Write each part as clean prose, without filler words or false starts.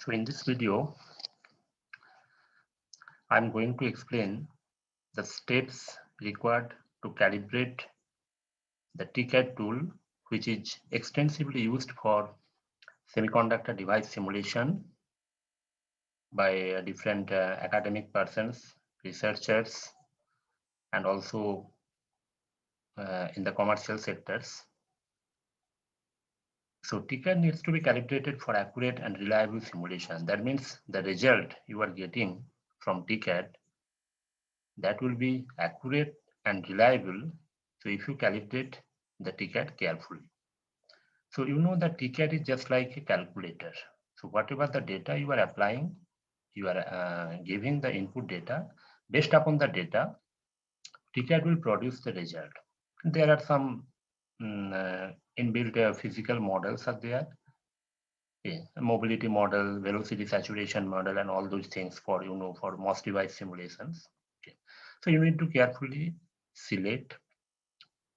So in this video, I'm going to explain the steps required to calibrate the TCAD tool, which is extensively used for semiconductor device simulation by different academic persons, researchers, and also in the commercial sectors. So TCAD needs to be calibrated for accurate and reliable simulation. That means the result you are getting from TCAD that will be accurate and reliable. So if you calibrate the TCAD carefully. So you know that TCAD is just like a calculator. So whatever the data you are applying, you are giving the input data. Based upon the data, TCAD will produce the result. There are some inbuilt physical models are there. Okay. Mobility model, velocity saturation model, and all those things for for most device simulations. Okay. So you need to carefully select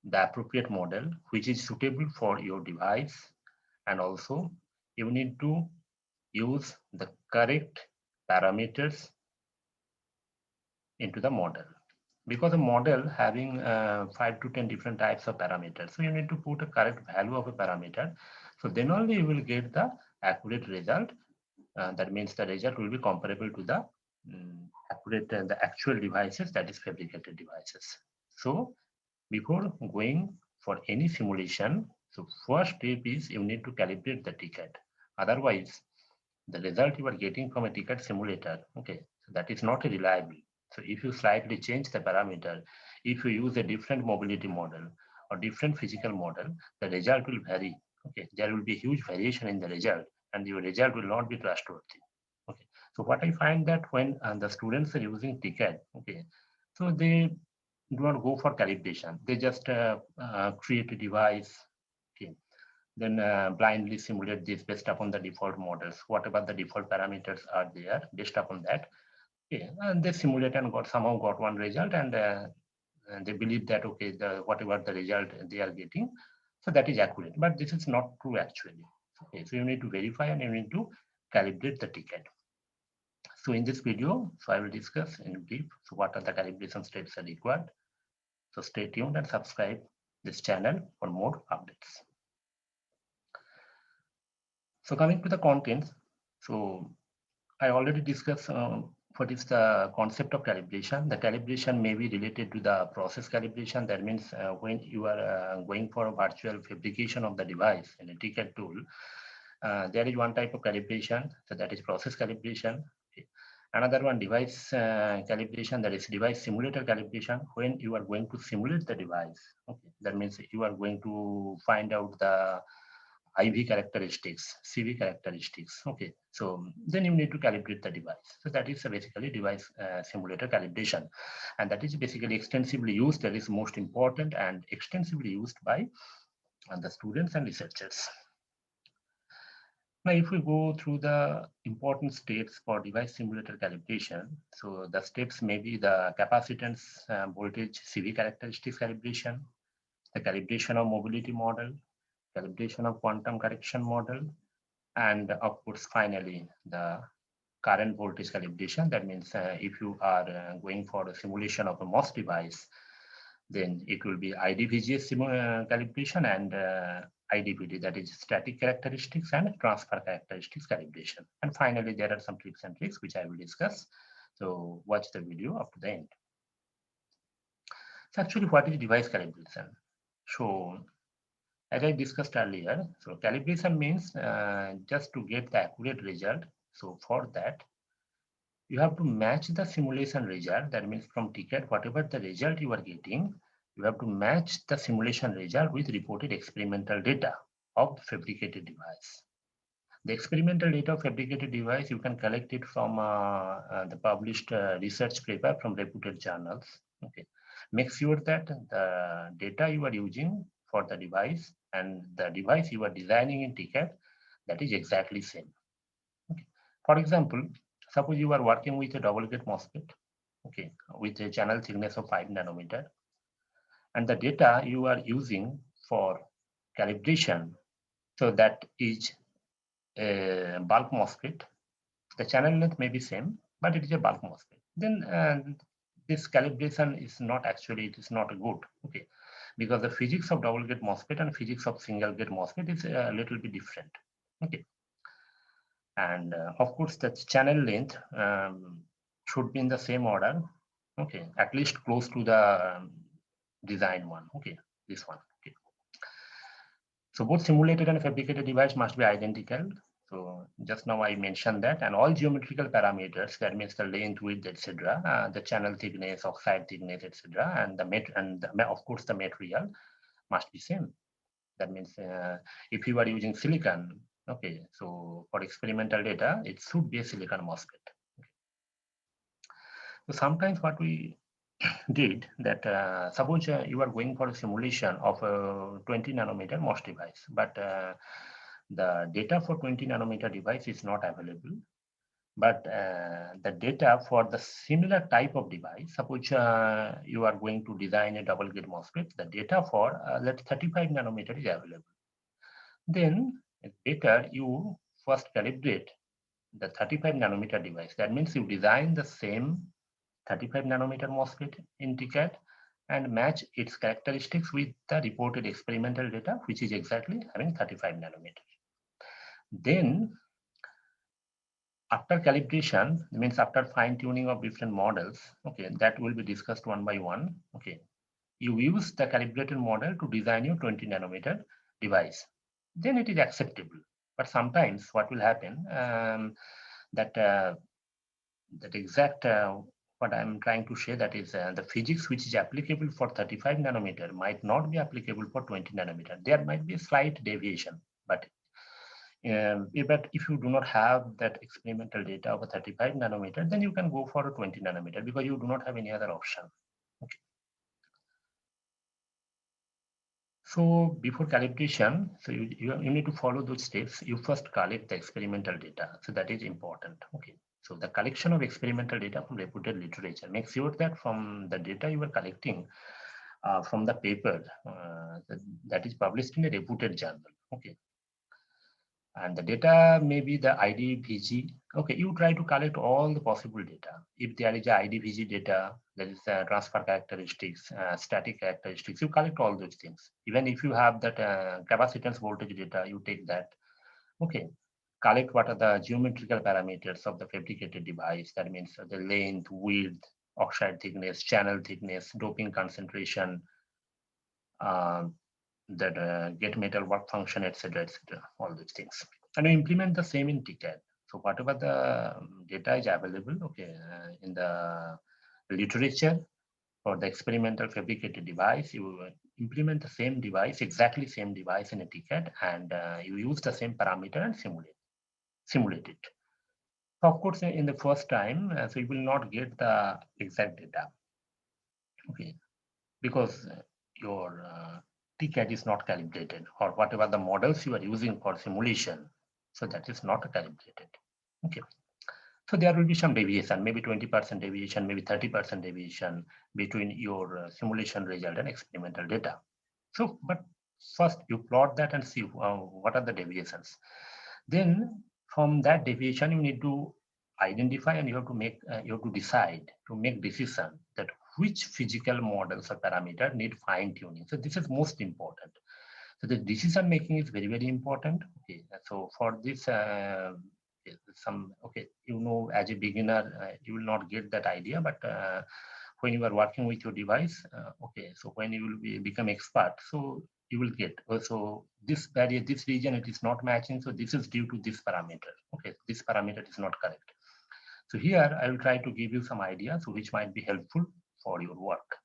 the appropriate model which is suitable for your device, and also you need to use the correct parameters into the model, because a model having 5 to 10 different types of parameters, so you need to put a correct value of a parameter, so then only you will get the accurate result. That means the result will be comparable to the accurate the actual devices, that is fabricated devices. So before going for any simulation, so first step is you need to calibrate the TCAD. Otherwise, the result you are getting from a TCAD simulator, okay, so that is not reliable. So if you slightly change the parameter, if you use a different mobility model or different physical model, the result will vary. Okay, there will be huge variation in the result, and your result will not be trustworthy. Okay, so what I find that when the students are using TCAD, okay, so they do not go for calibration. They just create a device, okay, then blindly simulate this based upon the default models. Whatever the default parameters are there, based upon that, okay, and they simulate and somehow got one result, and they believe that okay, whatever the result they are getting, so that is accurate. But this is not true actually. Okay, so you need to verify and you need to calibrate the TCAD. So in this video, so I will discuss in brief. So what are the calibration steps are required? So stay tuned and subscribe this channel for more updates. So coming to the contents, so I already discussed what is the concept of calibration. The calibration may be related to the process calibration. That means when you are going for a virtual fabrication of the device in a TCAD tool, there is one type of calibration, so that is process calibration. Okay. Another one, device calibration, that is device simulator calibration, when you are going to simulate the device. Okay. That means you are going to find out the IV characteristics, CV characteristics. Okay, so then you need to calibrate the device. So that is basically device simulator calibration, and that is basically extensively used. That is most important and extensively used by the students and researchers. Now, if we go through the important steps for device simulator calibration, so the steps may be the capacitance voltage CV characteristics calibration, the calibration of mobility model, calibration of quantum correction model, and of course, finally, the current voltage calibration. That means if you are going for a simulation of a MOS device, then it will be IDVGA calibration and IDPD, that is static characteristics and transfer characteristics calibration. And finally, there are some tips and tricks which I will discuss. So watch the video up to the end. So actually, what is device calibration? So as I discussed earlier, so calibration means just to get the accurate result. So for that, you have to match the simulation result. That means from TCAD, whatever the result you are getting, you have to match the simulation result with reported experimental data of the fabricated device. The experimental data of fabricated device, you can collect it from the published research paper from reputed journals. Okay. Make sure that the data you are using for the device and the device you are designing in TCAD, that is exactly same. Okay. For example, suppose you are working with a double gate MOSFET, okay, with a channel thickness of 5 nanometer, and the data you are using for calibration, so that is a bulk MOSFET, The channel length may be same, but it is a bulk MOSFET. Then this calibration is not actually, it is not good, okay, because the physics of double gate MOSFET and physics of single gate MOSFET is a little bit different, okay. And of course, the channel length should be in the same order, okay, at least close to the design one, okay, this one, okay. So both simulated and fabricated device must be identical. So just now I mentioned that, and all geometrical parameters, that means the length, width, etc., the channel thickness, oxide thickness, etc., and of course the material must be same. That means if you are using silicon, okay, so for experimental data, it should be a silicon MOSFET. Okay. So sometimes what we did that, suppose you are going for a simulation of a 20 nanometer MOS device, but the data for 20 nanometer device is not available. But the data for the similar type of device, suppose you are going to design a double gate MOSFET, the data for let's 35 nanometer is available. Then it's better you first calibrate the 35 nanometer device. That means you design the same 35 nanometer MOSFET in TCAD and match its characteristics with the reported experimental data, which is exactly having 35 nanometer. Then after calibration, means after fine tuning of different models, okay, that will be discussed one by one, okay. You use the calibrated model to design your 20 nanometer device. Then it is acceptable. But sometimes what will happen, that exact what I'm trying to say, that is the physics which is applicable for 35 nanometer might not be applicable for 20 nanometer. There might be a slight deviation, but if you do not have that experimental data of a 35 nanometer, then you can go for a 20 nanometer because you do not have any other option. Okay. So before calibration, so you need to follow those steps. You first collect the experimental data. So that is important. Okay. So the collection of experimental data from reputed literature. Make sure that from the data you are collecting from the paper that is published in a reputed journal. Okay. And the data may be the IDVG. Okay, you try to collect all the possible data. If there is a IDVG data, there is transfer characteristics, static characteristics, you collect all those things. Even if you have that capacitance voltage data, you take that. Okay, collect what are the geometrical parameters of the fabricated device. That means the length, width, oxide thickness, channel thickness, doping concentration, that get metal work function, etc., all these things. And we implement the same in TCAD. So whatever the data is available, okay, in the literature for the experimental fabricated device, you implement the same device, exactly same device in a TCAD, and you use the same parameter and simulate it. So of course, in the first time, so you will not get the exact data, okay, because your TCAD is not calibrated, or whatever the models you are using for simulation, so that is not calibrated. Okay, so there will be some deviation, maybe 20% deviation, maybe 30% deviation between your simulation result and experimental data. So, but first you plot that and see what are the deviations. Then from that deviation, you need to identify and you have to make, you have to decide to make decision that which physical models or parameter need fine tuning. So this is most important. So the decision making is very, very important. Okay, so for this, okay, you know, as a beginner, you will not get that idea, but when you are working with your device, okay, so when you will become expert, so you will get also this barrier, this region, it is not matching. So this is due to this parameter. Okay, this parameter is not correct. So here I will try to give you some ideas which might be helpful for your work.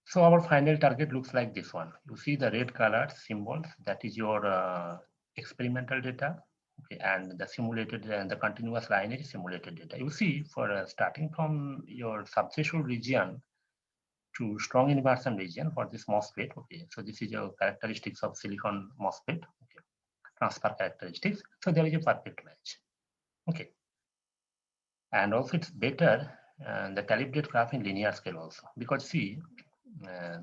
So our final target looks like this one. You see the red colored symbols, that is your experimental data. Okay, and the simulated and the continuous line is simulated data. You see for starting from your subthreshold region to strong inversion region for this MOSFET. Okay, so this is your characteristics of silicon MOSFET. Okay, transfer characteristics. So there is a perfect match. Okay, and also it's better the calibrate graph in linear scale also, because see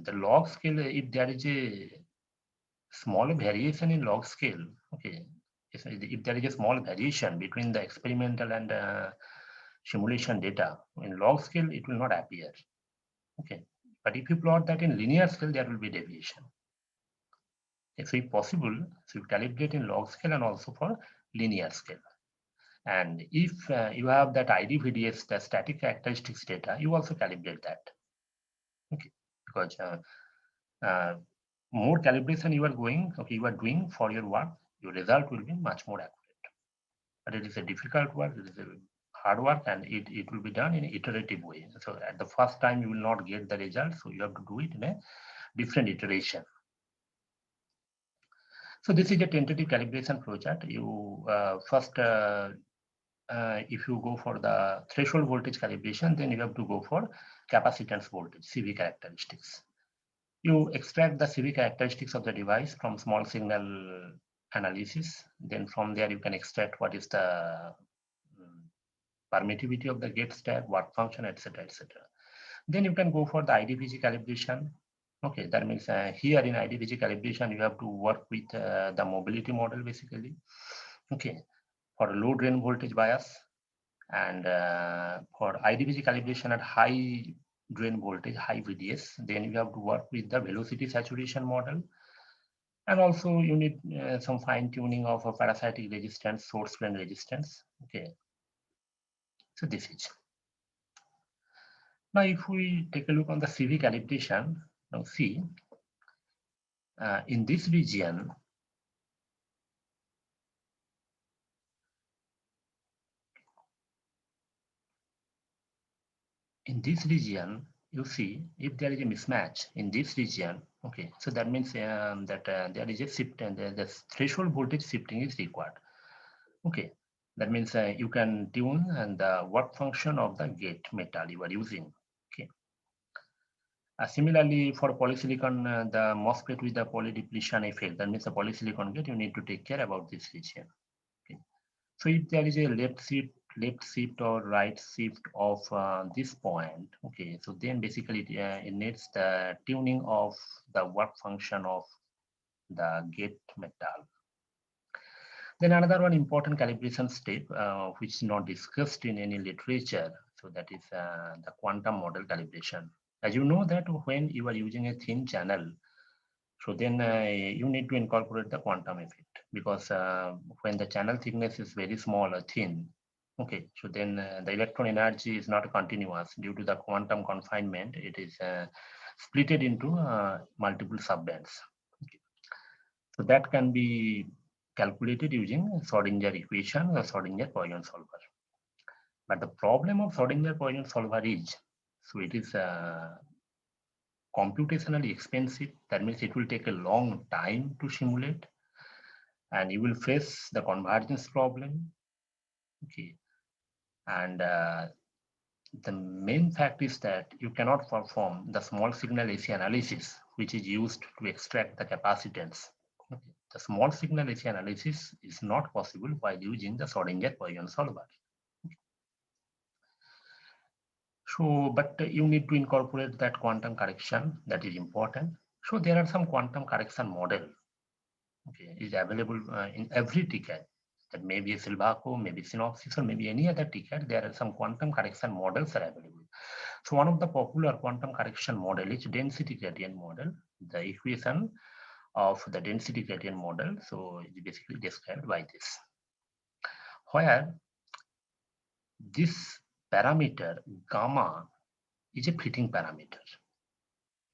the log scale, if there is a small variation in log scale, okay, if there is a small variation between the experimental and simulation data, in log scale, it will not appear. Okay, but if you plot that in linear scale, there will be deviation. So if possible, so you calibrate in log scale and also for linear scale. And if you have that IDVDS, the static characteristics data, you also calibrate that. Okay, because more calibration you are doing for your work, your result will be much more accurate. But it is a difficult work, it is a hard work, and it will be done in an iterative way. So at the first time you will not get the result, so you have to do it in a different iteration. So this is a tentative calibration flowchart. You first, if you go for the threshold voltage calibration, then you have to go for capacitance voltage, CV characteristics. You extract the CV characteristics of the device from small signal analysis. Then from there, you can extract what is the permittivity of the gate stack, work function, etc., etc. Then you can go for the IDVG calibration. Okay, that means here in IDVG calibration, you have to work with the mobility model basically. Okay, for low drain voltage bias, and for IDVG calibration at high drain voltage, high VDS, then you have to work with the velocity saturation model. And also you need some fine tuning of a parasitic resistance, source drain resistance. Okay, so this is. Now, if we take a look on the CV calibration, now see, in this region, you see, if there is a mismatch in this region, okay, so that means that there is a shift and the threshold voltage shifting is required. Okay, that means you can tune and the work function of the gate metal you are using. Okay. Similarly, for polysilicon, the MOSFET with the polydepletion effect, that means the polysilicon gate, you need to take care about this region. Okay. So if there is a left shift or right shift of this point, okay, so then basically it needs the tuning of the work function of the gate metal. Then another one important calibration step, which is not discussed in any literature, so that is the quantum model calibration. As you know that when you are using a thin channel, so then you need to incorporate the quantum effect, because when the channel thickness is very small or thin, okay, so then the electron energy is not continuous due to the quantum confinement. It is splitted into multiple subbands. Okay. So that can be calculated using Schrodinger equation or Schrodinger-Poisson solver. But the problem of Schrodinger-Poisson solver is, so it is computationally expensive. That means it will take a long time to simulate, and you will face the convergence problem. Okay, and the main fact is that you cannot perform the small signal AC analysis, which is used to extract the capacitance. Okay. The small signal AC analysis is not possible while using the Schrodinger-Poisson solver. So, but you need to incorporate that quantum correction, that is important. So there are some quantum correction model, okay, is available in every ticket. That may be a Silvaco, maybe Synopsys, or maybe any other ticket. There are some quantum correction models are available. So one of the popular quantum correction model is density gradient model. The equation of the density gradient model, so it's basically described by this, where this parameter gamma is a fitting parameter.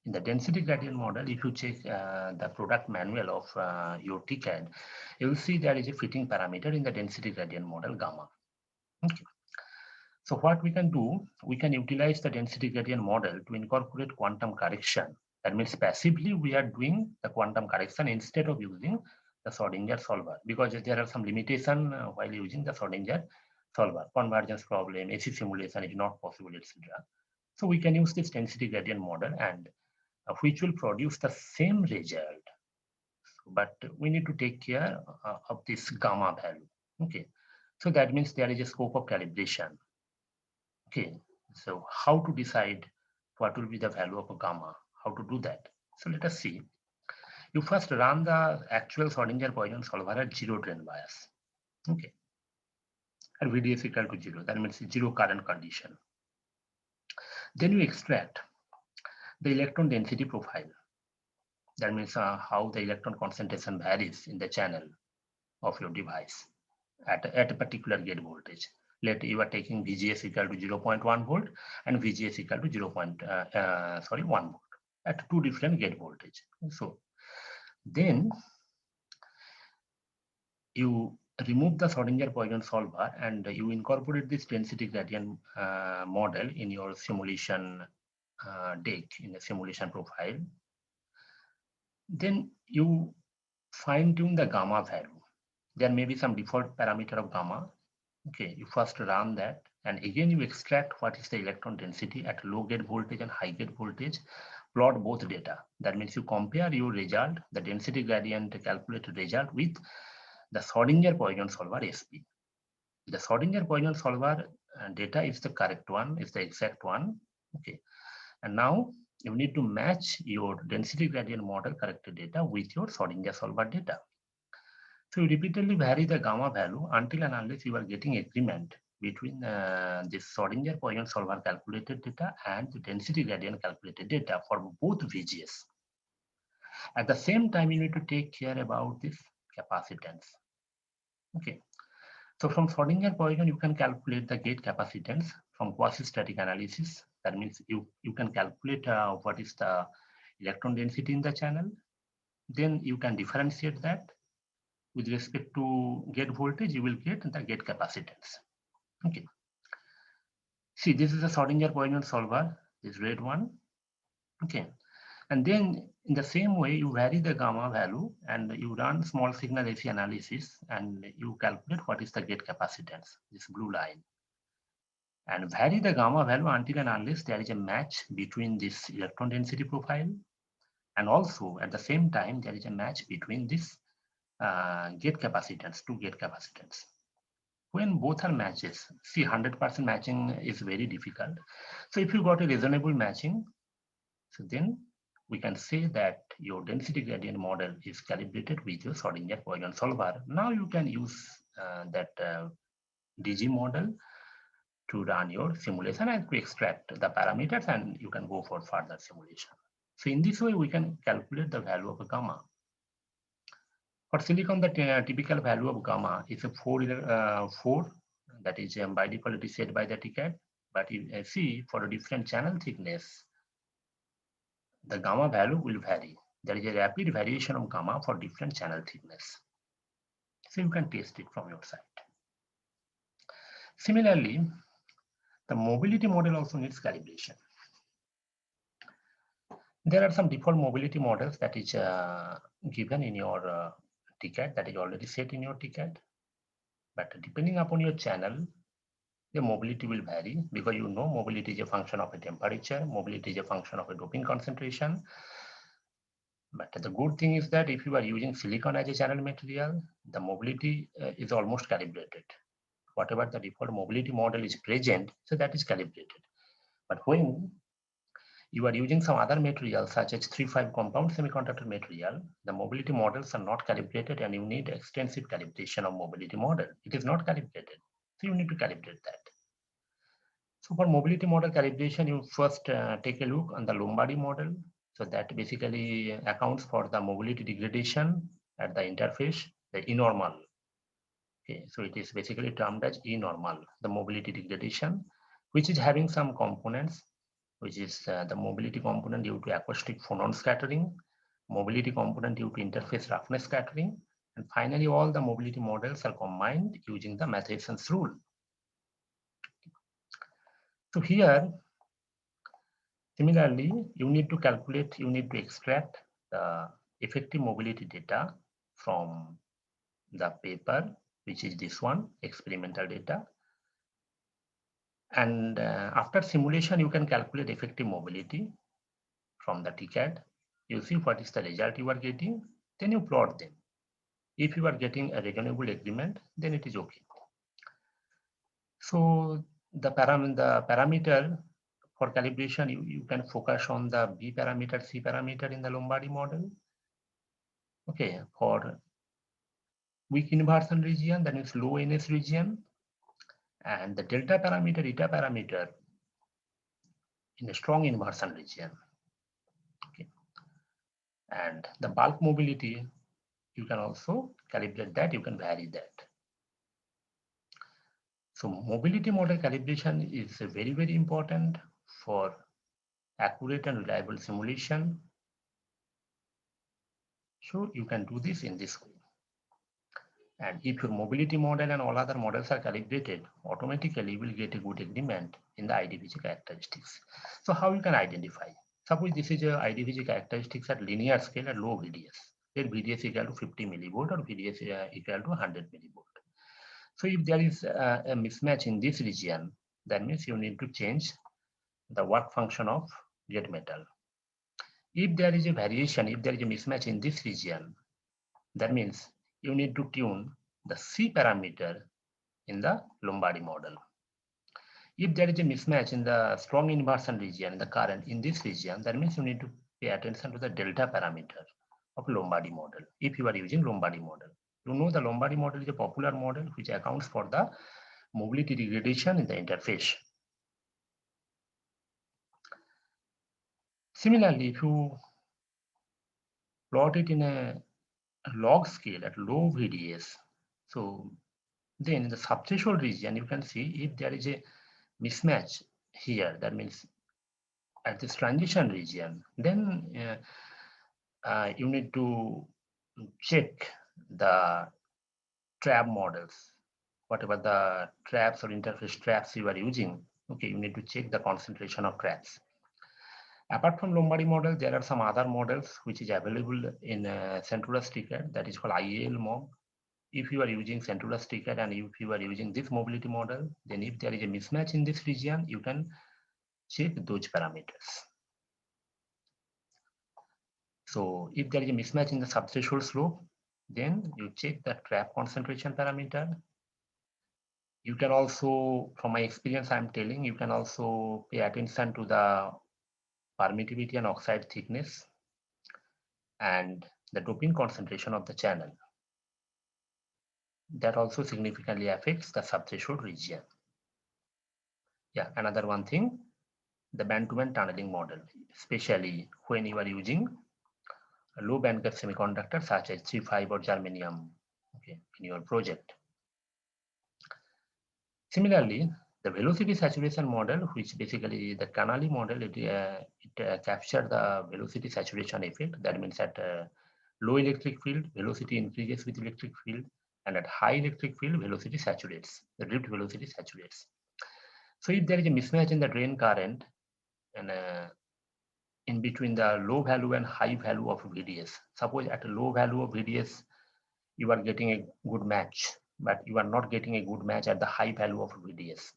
In the density gradient model, if you check the product manual of your TCAD, you will see there is a fitting parameter in the density gradient model gamma. Okay. So what we can do, we can utilize the density gradient model to incorporate quantum correction. That means passively we are doing the quantum correction instead of using the Schrodinger solver, because there are some limitation while using the Schrodinger solver. Convergence problem, AC simulation is not possible, etc. So we can use this density gradient model, and which will produce the same result, but we need to take care of this gamma value. Okay, so that means there is a scope of calibration. Okay, so how to decide what will be the value of a gamma? How to do that? So let us see. You first run the actual Schrodinger-Poisson solver at zero drain bias. Okay, and VDS equal to 0, that means 0 current condition. Then you extract the electron density profile. That means how the electron concentration varies in the channel of your device at a particular gate voltage. Let you are taking VGS equal to 0.1 volt and VGS equal to 1 volt at two different gate voltage. So then you remove the Schrodinger-Poisson solver and you incorporate this density gradient model in your simulation deck, in the simulation profile. Then you fine tune the gamma value. There may be some default parameter of gamma. Okay, you first run that, and again you extract what is the electron density at low gate voltage and high gate voltage, plot both data. That means you compare your result, the density gradient calculated result, with the Schrodinger-Poisson solver SP. The Schrodinger-Poisson solver data is the correct one, is the exact one. Okay, and now you need to match your density gradient model corrected data with your Schrodinger solver data. So you repeatedly vary the gamma value until and unless you are getting agreement between this Schrodinger-Poisson solver calculated data and the density gradient calculated data for both VGS. At the same time, you need to take care about this capacitance. Okay. So from Schrodinger-Poisson, you can calculate the gate capacitance from quasi-static analysis. That means you can calculate what is the electron density in the channel. Then you can differentiate that with respect to gate voltage, you will get the gate capacitance. Okay. See, this is a Schrodinger-Poisson solver, this red one. Okay. And then in the same way, you vary the gamma value and you run small signal AC analysis and you calculate what is the gate capacitance, this blue line. And vary the gamma value until and unless there is a match between this electron density profile, and also at the same time there is a match between this gate capacitance, two gate capacitance. When both are matches, see 100% matching is very difficult. So if you got a reasonable matching, so then we can say that your density gradient model is calibrated with your Schrodinger-Poisson solver. Now you can use that DG model to run your simulation and to extract the parameters, and you can go for further simulation. So in this way, we can calculate the value of gamma. For silicon, the typical value of gamma is a 4, that is by default it is set by the TCAD. But you see for a different channel thickness, the gamma value will vary. There is a rapid variation of gamma for different channel thickness. So you can test it from your side. Similarly, the mobility model also needs calibration. There are some default mobility models that is given in your TCAD, that is already set in your TCAD. But depending upon your channel, the mobility will vary, because you know mobility is a function of a temperature, mobility is a function of a doping concentration. But the good thing is that if you are using silicon as a channel material, the mobility is almost calibrated. Whatever the default mobility model is present, so that is calibrated. But when you are using some other material such as 3,5 compound semiconductor material, the mobility models are not calibrated and you need extensive calibration of mobility model. It is not calibrated, so you need to calibrate that. So for mobility model calibration, you first take a look on the Lombardi model. So that basically accounts for the mobility degradation at the interface, the E-normal. Okay, so it is basically termed as E-normal, the mobility degradation, which is having some components, which is the mobility component due to acoustic phonon scattering, mobility component due to interface roughness scattering, and finally all the mobility models are combined using the Matheson's rule. So here, similarly, you need to calculate, you need to extract the effective mobility data from the paper, which is this one, experimental data. And after simulation, you can calculate effective mobility from the TCAD. You see what is the result you are getting, then you plot them. If you are getting a reasonable agreement, then it is okay. So the parameter for calibration, you can focus on the B parameter, C parameter in the Lombardi model. Okay, for weak inversion region, that means low NS region, and the delta parameter, eta parameter in a strong inversion region. Okay. And the bulk mobility, you can also calibrate that, you can vary that. So mobility model calibration is very, very important for accurate and reliable simulation. So you can do this in this way. And if your mobility model and all other models are calibrated, automatically you will get a good agreement in the IDVG characteristics. So how you can identify? Suppose this is a IDVG characteristics at linear scale at low VDS. Where VDS equal to 50 millivolt or VDS equal to 100 millivolt. So if there is a mismatch in this region, that means you need to change the work function of gate metal. If there is a variation, if there is a mismatch in this region, that means you need to tune the C parameter in the Lombardi model. If there is a mismatch in the strong inversion region, in the current in this region, that means you need to pay attention to the delta parameter of Lombardi model if you are using Lombardi model. You know the Lombardi model is a popular model which accounts for the mobility degradation in the interface. Similarly, if you plot it in a log scale at low VDS, so then in the subthreshold region, you can see if there is a mismatch here, that means at this transition region, then you need to check the trap models, whatever the traps or interface traps you are using. Okay, you need to check the concentration of traps. Apart from Lombardi model, there are some other models which is available in Centrulus TCAD, that is called IAL MOG. If you are using Centrulus TCAD and if you are using this mobility model, then if there is a mismatch in this region, you can check those parameters. So if there is a mismatch in the subthreshold slope, then you check the trap concentration parameter. You can also, from my experience, I'm telling, you can also pay attention to the permittivity and oxide thickness and the doping concentration of the channel. That also significantly affects the subthreshold region. Yeah, another one thing, the band-to-band tunneling model, especially when you are using a low bandgap semiconductor such as C5 or germanium, okay, in your project. Similarly, the velocity saturation model, which basically the Canali model, it captures the velocity saturation effect. That means at low electric field, velocity increases with electric field, and at high electric field, velocity saturates. The drift velocity saturates. So if there is a mismatch in the drain current and in between the low value and high value of VDS, suppose at a low value of VDS, you are getting a good match, but you are not getting a good match at the high value of VDS.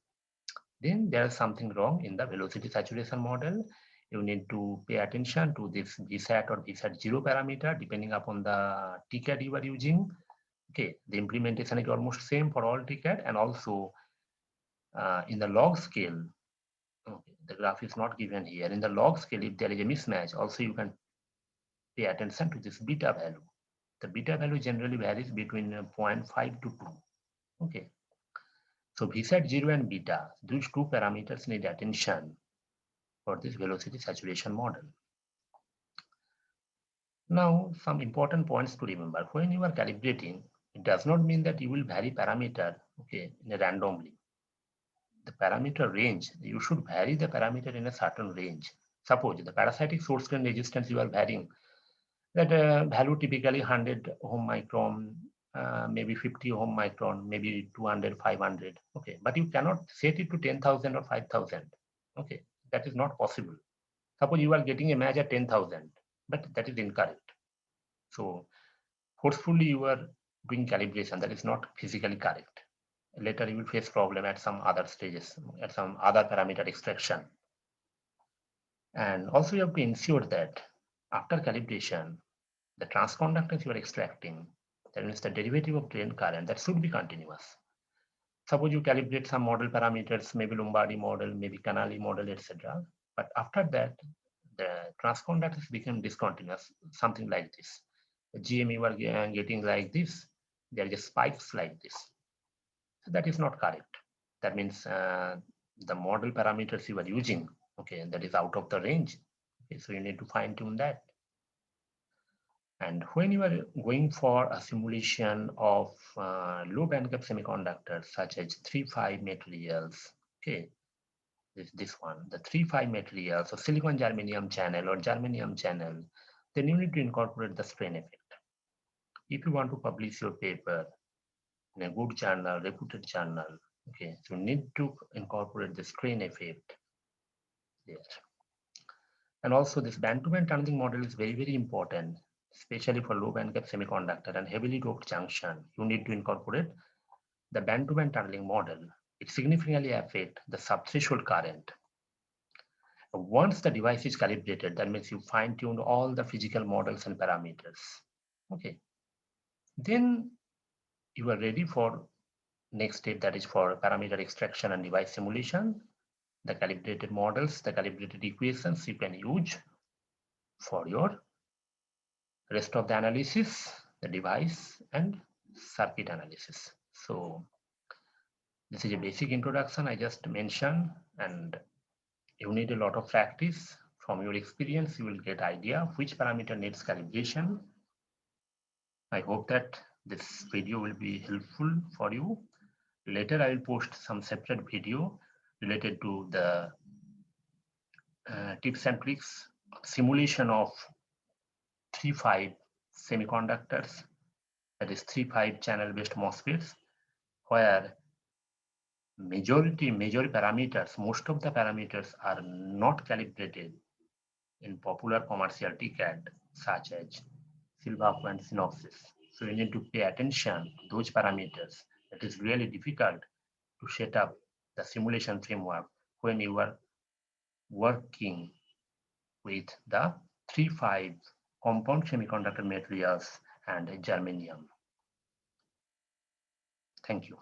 Then there is something wrong in the velocity saturation model. You need to pay attention to this VSAT or VSAT 0 parameter depending upon the TCAD you are using. Okay, the implementation is almost same for all TCAD, and also in the log scale, okay, the graph is not given here. In the log scale, if there is a mismatch, also you can pay attention to this beta value. The beta value generally varies between 0.5 to 2. Okay. So VSAT 0 and beta, these two parameters need attention for this velocity saturation model. Now, some important points to remember. When you are calibrating, it does not mean that you will vary parameter, okay, randomly. The parameter range, you should vary the parameter in a certain range. Suppose the parasitic source drain resistance you are varying, that value typically 100 ohm micron, maybe 50 ohm micron, maybe 200, 500. Okay, but you cannot set it to 10,000 or 5,000. Okay, that is not possible. Suppose you are getting a match at 10,000, but that is incorrect. So forcefully you are doing calibration, that is not physically correct. Later you will face problem at some other stages, at some other parameter extraction. And also you have to ensure that after calibration, the transconductance you are extracting, that means the derivative of drain current, that should be continuous. Suppose you calibrate some model parameters, maybe Lombardi model, maybe Canali model, etc. But after that, the transconductance become discontinuous, something like this. The GM you are getting like this, there is spikes like this. So that is not correct. That means the model parameters you are using, okay, that is out of the range. Okay, so you need to fine tune that. And when you are going for a simulation of low bandgap semiconductors such as 3-5 materials, okay, this one, the 3-5 materials, so silicon germanium channel or germanium channel, then you need to incorporate the strain effect. If you want to publish your paper in a good journal, reputed journal, okay, so you need to incorporate the strain effect there. And also this band-to-band tunneling model is very, very important, especially for low bandgap semiconductor and heavily doped junction. You need to incorporate the band-to-band tunneling model. It significantly affects the subthreshold current. Once the device is calibrated, that means you fine-tuned all the physical models and parameters. Okay. Then you are ready for next step, that is for parameter extraction and device simulation. The calibrated models, the calibrated equations you can use for your rest of the analysis, the device and circuit analysis. So this is a basic introduction I just mentioned, and you need a lot of practice. From your experience, you will get idea which parameter needs calibration. I hope that this video will be helpful for you. Later, I will post some separate video related to the tips and tricks simulation of 3-5 semiconductors, that is 3-5 channel based MOSFETs, where majority parameters, most of the parameters are not calibrated in popular commercial TCAD such as Silvaco and Synopsys. So you need to pay attention to those parameters. It is really difficult to set up the simulation framework when you are working with the 3-5 compound semiconductor materials and germanium. Thank you.